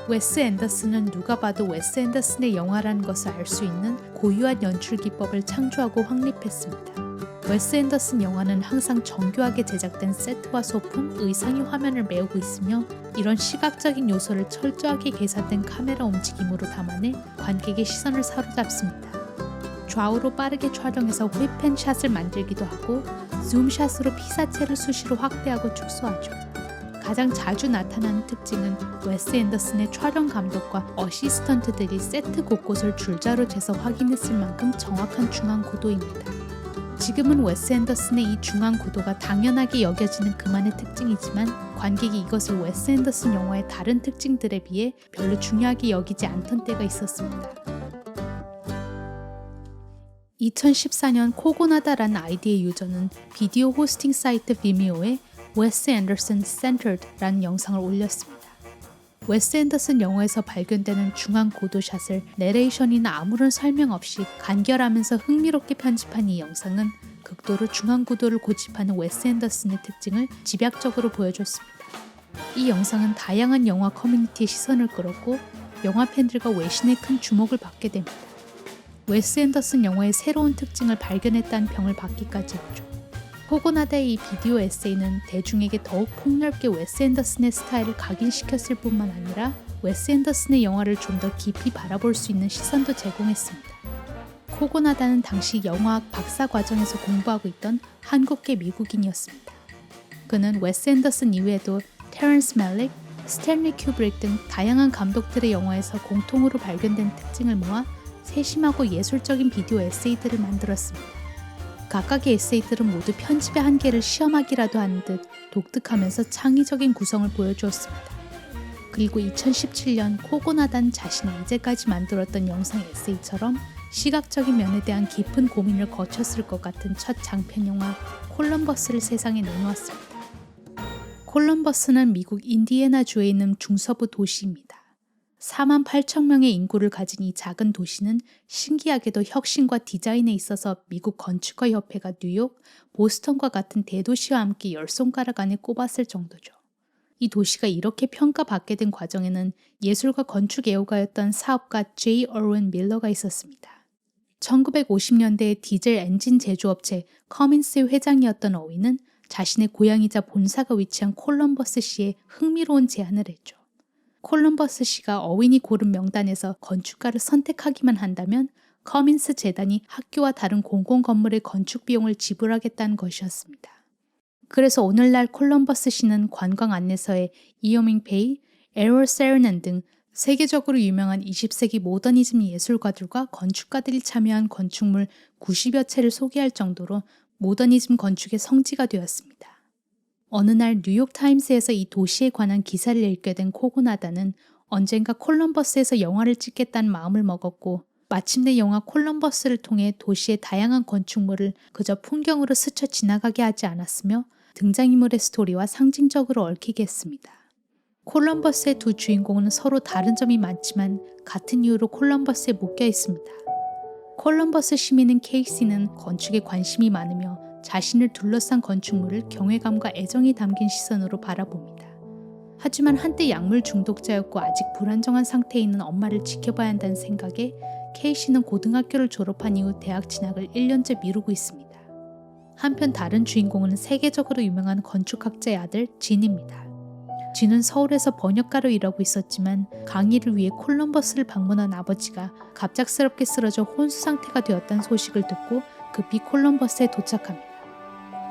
웨스 앤더슨은 누가 봐도 웨스 앤더슨의 영화라는 것을 알 수 있는 고유한 연출 기법을 창조하고 확립했습니다. 웨스 앤더슨 영화는 항상 정교하게 제작된 세트와 소품, 의상이 화면을 메우고 있으며 이런 시각적인 요소를 철저하게 계산된 카메라 움직임으로 담아내 관객의 시선을 사로잡습니다. 좌우로 빠르게 촬영해서 휘펜샷을 만들기도 하고 줌샷으로 피사체를 수시로 확대하고 축소하죠. 가장 자주 나타나는 특징은 웨스 앤더슨의 촬영 감독과 어시스턴트들이 세트 곳곳을 줄자로 재서 확인했을 만큼 정확한 중앙 고도입니다. 지금은 웨스 앤더슨의 이 중앙 고도가 당연하게 여겨지는 그만의 특징이지만 관객이 이것을 웨스 앤더슨 영화의 다른 특징들에 비해 별로 중요하게 여기지 않던 때가 있었습니다. 2014년 코고나다라는 아이디의 유저는 비디오 호스팅 사이트 비미오에 웨스 앤더슨 센터드라는 영상을 올렸습니다. 웨스 앤더슨 영화에서 발견되는 중앙 고도샷을 내레이션이나 아무런 설명 없이 간결하면서 흥미롭게 편집한 이 영상은 극도로 중앙 고도를 고집하는 웨스 앤더슨의 특징을 집약적으로 보여줬습니다. 이 영상은 다양한 영화 커뮤니티의 시선을 끌었고 영화 팬들과 외신의 큰 주목을 받게 됩니다. 웨스 앤더슨 영화의 새로운 특징을 발견했다는 평을 받기까지 했죠. 코고나다의 이 비디오 에세이는 대중에게 더욱 폭넓게 웨스 앤더슨의 스타일을 각인시켰을 뿐만 아니라 웨스 앤더슨의 영화를 좀 더 깊이 바라볼 수 있는 시선도 제공했습니다. 코고나다는 당시 영화학 박사 과정에서 공부하고 있던 한국계 미국인이었습니다. 그는 웨스 앤더슨 이외에도 테런스 멜릭, 스탠리 큐브릭 등 다양한 감독들의 영화에서 공통으로 발견된 특징을 모아 세심하고 예술적인 비디오 에세이들을 만들었습니다. 각각의 에세이들은 모두 편집의 한계를 시험하기라도 하는 듯 독특하면서 창의적인 구성을 보여주었습니다. 그리고 2017년 코고나다는 자신이 이제까지 만들었던 영상 에세이처럼 시각적인 면에 대한 깊은 고민을 거쳤을 것 같은 첫 장편 영화 콜럼버스를 세상에 내놓았습니다. 콜럼버스는 미국 인디애나주에 있는 중서부 도시입니다. 4만 8천 명의 인구를 가진 이 작은 도시는 신기하게도 혁신과 디자인에 있어서 미국 건축가 협회가 뉴욕, 보스턴과 같은 대도시와 함께 10손가락 안에 꼽았을 정도죠. 이 도시가 이렇게 평가받게 된 과정에는 예술과 건축 애호가였던 사업가 제이 어웬 밀러가 있었습니다. 1950년대에 디젤 엔진 제조업체 커민스의 회장이었던 어윈은 자신의 고향이자 본사가 위치한 콜럼버스시에 흥미로운 제안을 했죠. 콜럼버스시가 어윈이 고른 명단에서 건축가를 선택하기만 한다면 커민스 재단이 학교와 다른 공공건물의 건축 비용을 지불하겠다는 것이었습니다. 그래서 오늘날 콜럼버스시는 관광 안내서에 이어밍 페이, 에롤 세르넨 등 세계적으로 유명한 20세기 모더니즘 예술가들과 건축가들이 참여한 건축물 90여 채를 소개할 정도로 모더니즘 건축의 성지가 되었습니다. 어느 날 뉴욕타임스에서 이 도시에 관한 기사를 읽게 된 코고나다는 언젠가 콜럼버스에서 영화를 찍겠다는 마음을 먹었고 마침내 영화 콜럼버스를 통해 도시의 다양한 건축물을 그저 풍경으로 스쳐 지나가게 하지 않았으며 등장인물의 스토리와 상징적으로 얽히게 했습니다. 콜럼버스의 두 주인공은 서로 다른 점이 많지만 같은 이유로 콜럼버스에 묶여 있습니다. 콜럼버스 시민인 케이시는 건축에 관심이 많으며 자신을 둘러싼 건축물을 경외감과 애정이 담긴 시선으로 바라봅니다. 하지만 한때 약물 중독자였고 아직 불안정한 상태에 있는 엄마를 지켜봐야 한다는 생각에 케이시는 고등학교를 졸업한 이후 대학 진학을 1년째 미루고 있습니다. 한편 다른 주인공은 세계적으로 유명한 건축학자의 아들 진입니다. 진은 서울에서 번역가로 일하고 있었지만 강의를 위해 콜럼버스를 방문한 아버지가 갑작스럽게 쓰러져 혼수 상태가 되었다는 소식을 듣고 급히 콜럼버스에 도착합니다.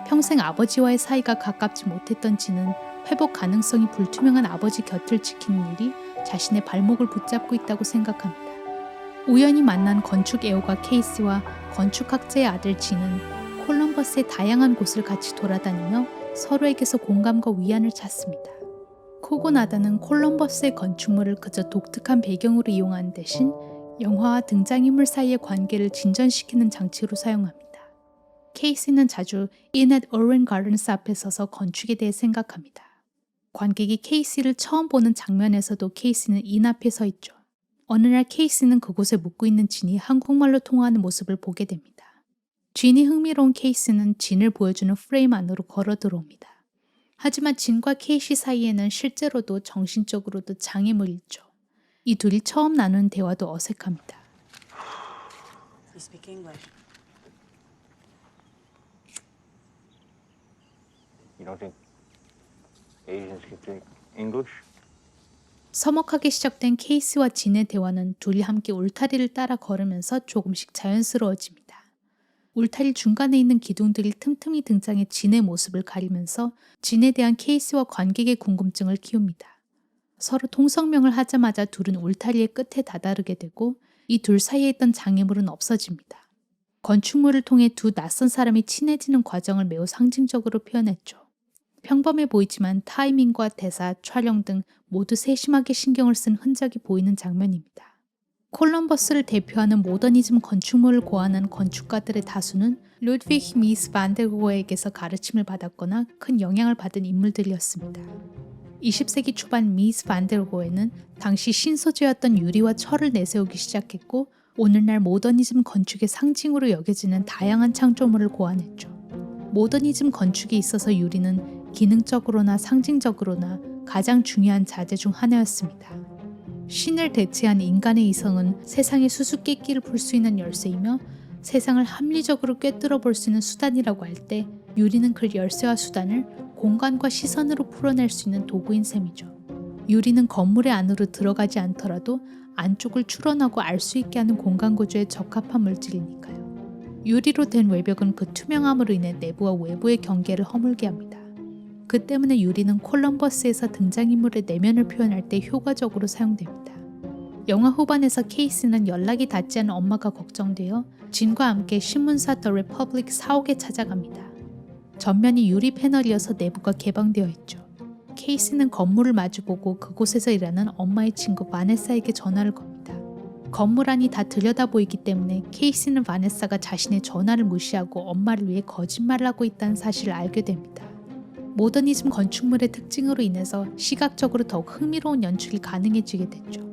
평생 아버지와의 사이가 가깝지 못했던 진은 회복 가능성이 불투명한 아버지 곁을 지키는 일이 자신의 발목을 붙잡고 있다고 생각합니다. 우연히 만난 건축 애호가 케이스와 건축학자의 아들 진은 콜럼버스의 다양한 곳을 같이 돌아다니며 서로에게서 공감과 위안을 찾습니다. 코고나다는 콜럼버스의 건축물을 그저 독특한 배경으로 이용하는 대신 영화와 등장인물 사이의 관계를 진전시키는 장치로 사용합니다. 케이시는 자주 In at Owen Gardens 앞에 서서 건축에 대해 생각합니다. 관객이 케이시를 처음 보는 장면에서도 케이시는 인 앞에 서 있죠. 어느 날 케이시는 그곳에 묵고 있는 진이 한국말로 통화하는 모습을 보게 됩니다. 진이 흥미로운 케이시는 진을 보여주는 프레임 안으로 걸어 들어옵니다. 하지만 진과 케이시 사이에는 실제로도 정신적으로도 장애물이 있죠. 이 둘이 처음 나누는 대화도 어색합니다. You speak English. You don't think Asians can speak English? 서먹하게 시작된 케이스와 진의 대화는 둘이 함께 울타리를 따라 걸으면서 조금씩 자연스러워집니다. 울타리 중간에 있는 기둥들이 틈틈이 등장해 진의 모습을 가리면서 진에 대한 케이스와 관객의 궁금증을 키웁니다. 서로 통성명을 하자마자 둘은 울타리의 끝에 다다르게 되고 이 둘 사이에 있던 장애물은 없어집니다. 건축물을 통해 두 낯선 사람이 친해지는 과정을 매우 상징적으로 표현했죠. 평범해 보이지만 타이밍과 대사, 촬영 등 모두 세심하게 신경을 쓴 흔적이 보이는 장면입니다. 콜럼버스를 대표하는 모더니즘 건축물을 고안한 건축가들의 다수는 루드비히 미스 반데르 고에게서 가르침을 받았거나 큰 영향을 받은 인물들이었습니다. 20세기 초반 미스 반데르 고에는 당시 신소재였던 유리와 철을 내세우기 시작했고 오늘날 모더니즘 건축의 상징으로 여겨지는 다양한 창조물을 고안했죠. 모더니즘 건축에 있어서 유리는 기능적으로나 상징적으로나 가장 중요한 자재 중 하나였습니다. 신을 대체한 인간의 이성은 세상의 수수께끼를 풀 수 있는 열쇠이며 세상을 합리적으로 꿰뚫어 볼 수 있는 수단이라고 할 때 유리는 그 열쇠와 수단을 공간과 시선으로 풀어낼 수 있는 도구인 셈이죠. 유리는 건물의 안으로 들어가지 않더라도 안쪽을 추론하고 알 수 있게 하는 공간 구조에 적합한 물질이니까요. 유리로 된 외벽은 그 투명함으로 인해 내부와 외부의 경계를 허물게 합니다. 그 때문에 유리는 콜럼버스에서 등장인물의 내면을 표현할 때 효과적으로 사용됩니다. 영화 후반에서 케이스는 연락이 닿지 않은 엄마가 걱정되어 진과 함께 신문사 더 리퍼블릭 사옥에 찾아갑니다. 전면이 유리 패널이어서 내부가 개방되어 있죠. 케이스는 건물을 마주보고 그곳에서 일하는 엄마의 친구 바네사에게 전화를 겁니다. 건물 안이 다 들여다 보이기 때문에 케이스는 바네사가 자신의 전화를 무시하고 엄마를 위해 거짓말을 하고 있다는 사실을 알게 됩니다. 모더니즘 건축물의 특징으로 인해서 시각적으로 더욱 흥미로운 연출이 가능해지게 됐죠.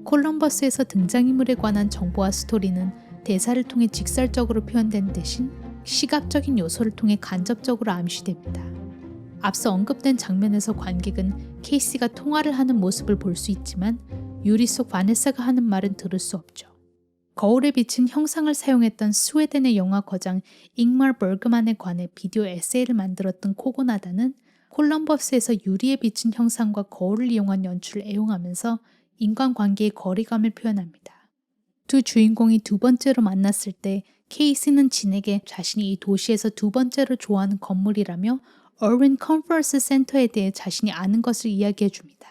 콜럼버스에서 등장인물에 관한 정보와 스토리는 대사를 통해 직설적으로 표현된 대신 시각적인 요소를 통해 간접적으로 암시됩니다. 앞서 언급된 장면에서 관객은 케이시가 통화를 하는 모습을 볼 수 있지만 유리 속 바네사가 하는 말은 들을 수 없죠. 거울에 비친 형상을 사용했던 스웨덴의 영화 거장 잉마르 버그만에 관해 비디오 에세이를 만들었던 코고나다는 콜럼버스에서 유리에 비친 형상과 거울을 이용한 연출을 애용하면서 인간관계의 거리감을 표현합니다. 두 주인공이 두 번째로 만났을 때 케이시는 진에게 자신이 이 도시에서 두 번째로 좋아하는 건물이라며 얼윈 컨퍼런스 센터에 대해 자신이 아는 것을 이야기해 줍니다.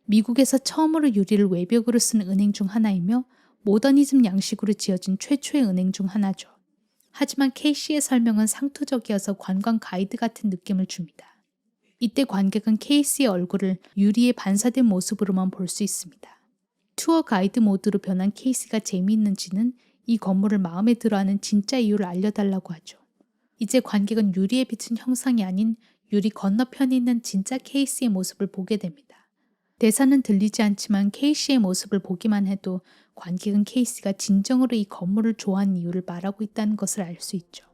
미국에서 처음으로 유리를 외벽으로 쓴 은행 중 하나이며 모더니즘 양식으로 지어진 최초의 은행 중 하나죠. 하지만 케이시의 설명은 상투적이어서 관광 가이드 같은 느낌을 줍니다. 이때 관객은 케이시의 얼굴을 유리에 반사된 모습으로만 볼 수 있습니다. 투어 가이드 모드로 변한 케이시가 재미있는지는 이 건물을 마음에 들어하는 진짜 이유를 알려달라고 하죠. 이제 관객은 유리에 비친 형상이 아닌 유리 건너편에 있는 진짜 케이시의 모습을 보게 됩니다. 대사는 들리지 않지만 케이시의 모습을 보기만 해도 관객은 케이시가 진정으로 이 건물을 좋아하는 이유를 말하고 있다는 것을 알 수 있죠.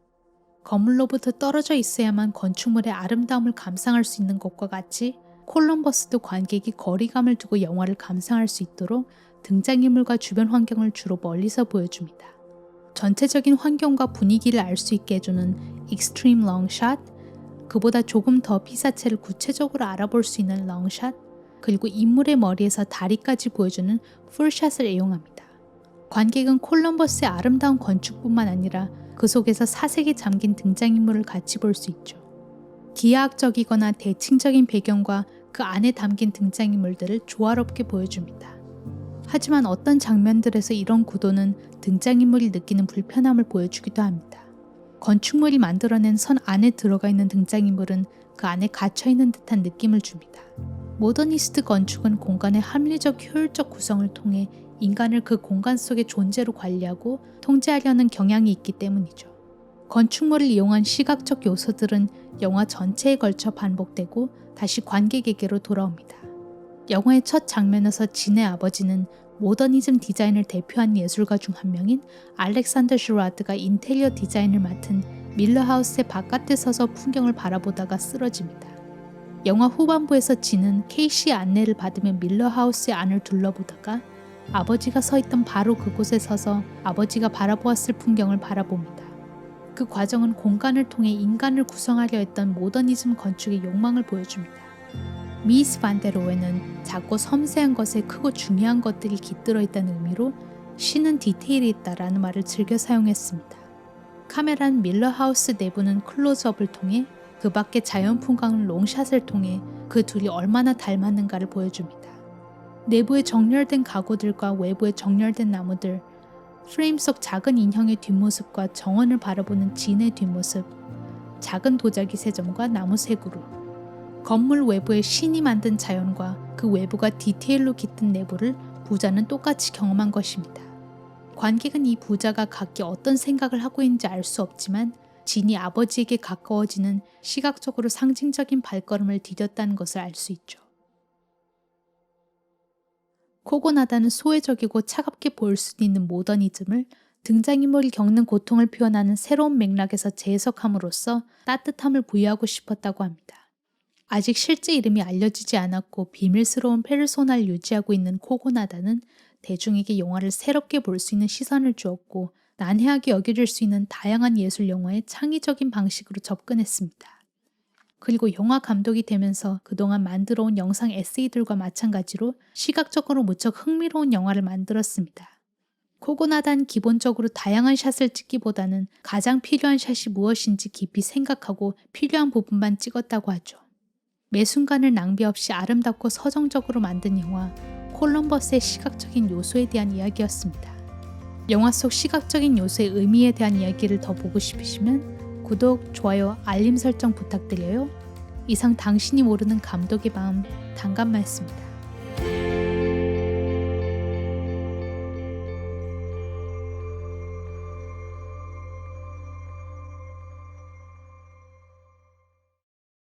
건물로부터 떨어져 있어야만 건축물의 아름다움을 감상할 수 있는 것과 같이 콜럼버스도 관객이 거리감을 두고 영화를 감상할 수 있도록 등장인물과 주변 환경을 주로 멀리서 보여줍니다. 전체적인 환경과 분위기를 알 수 있게 해주는 익스트림 롱샷, 그보다 조금 더 피사체를 구체적으로 알아볼 수 있는 롱샷, 그리고 인물의 머리에서 다리까지 보여주는 풀샷을 애용합니다. 관객은 콜럼버스의 아름다운 건축뿐만 아니라 그 속에서 사색에 잠긴 등장인물을 같이 볼 수 있죠. 기하학적이거나 대칭적인 배경과 그 안에 담긴 등장인물들을 조화롭게 보여줍니다. 하지만 어떤 장면들에서 이런 구도는 등장인물이 느끼는 불편함을 보여주기도 합니다. 건축물이 만들어낸 선 안에 들어가 있는 등장인물은 그 안에 갇혀있는 듯한 느낌을 줍니다. 모더니스트 건축은 공간의 합리적 효율적 구성을 통해 인간을 그 공간 속의 존재로 관리하고 통제하려는 경향이 있기 때문이죠. 건축물을 이용한 시각적 요소들은 영화 전체에 걸쳐 반복되고 다시 관객에게로 돌아옵니다. 영화의 첫 장면에서 진의 아버지는 모더니즘 디자인을 대표한 예술가 중 한 명인 알렉산더 슈라드가 인테리어 디자인을 맡은 밀러 하우스의 바깥에 서서 풍경을 바라보다가 쓰러집니다. 영화 후반부에서 진은 케이시의 안내를 받으며 밀러 하우스의 안을 둘러보다가 아버지가 서 있던 바로 그곳에 서서 아버지가 바라보았을 풍경을 바라봅니다. 그 과정은 공간을 통해 인간을 구성하려 했던 모더니즘 건축의 욕망을 보여줍니다. 미스 반데로에는 작고 섬세한 것에 크고 중요한 것들이 깃들어 있다는 의미로 신은 디테일이 있다라는 말을 즐겨 사용했습니다. 카메라는 밀러 하우스 내부는 클로즈업을 통해 그 밖의 자연 풍광은 롱샷을 통해 그 둘이 얼마나 닮았는가를 보여줍니다. 내부에 정렬된 가구들과 외부에 정렬된 나무들, 프레임 속 작은 인형의 뒷모습과 정원을 바라보는 진의 뒷모습, 작은 도자기 세점과 나무 새그루, 건물 외부의 신이 만든 자연과 그 외부가 디테일로 깃든 내부를 부자는 똑같이 경험한 것입니다. 관객은 이 부자가 각기 어떤 생각을 하고 있는지 알 수 없지만 진이 아버지에게 가까워지는 시각적으로 상징적인 발걸음을 디뎠다는 것을 알 수 있죠. 코고나다는 소외적이고 차갑게 보일 수도 있는 모더니즘을 등장인물이 겪는 고통을 표현하는 새로운 맥락에서 재해석함으로써 따뜻함을 부여하고 싶었다고 합니다. 아직 실제 이름이 알려지지 않았고 비밀스러운 페르소나를 유지하고 있는 코고나다는 대중에게 영화를 새롭게 볼 수 있는 시선을 주었고 난해하게 여겨질 수 있는 다양한 예술 영화에 창의적인 방식으로 접근했습니다. 그리고 영화 감독이 되면서 그동안 만들어온 영상 에세이들과 마찬가지로 시각적으로 무척 흥미로운 영화를 만들었습니다. 코고나다는 기본적으로 다양한 샷을 찍기보다는 가장 필요한 샷이 무엇인지 깊이 생각하고 필요한 부분만 찍었다고 하죠. 매 순간을 낭비 없이 아름답고 서정적으로 만든 영화 콜럼버스의 시각적인 요소에 대한 이야기였습니다. 영화 속 시각적인 요소의 의미에 대한 이야기를 더 보고 싶으시면 구독, 좋아요, 알림 설정 부탁드려요. 이상 당신이 모르는 감독의 마음 단감마였습니다.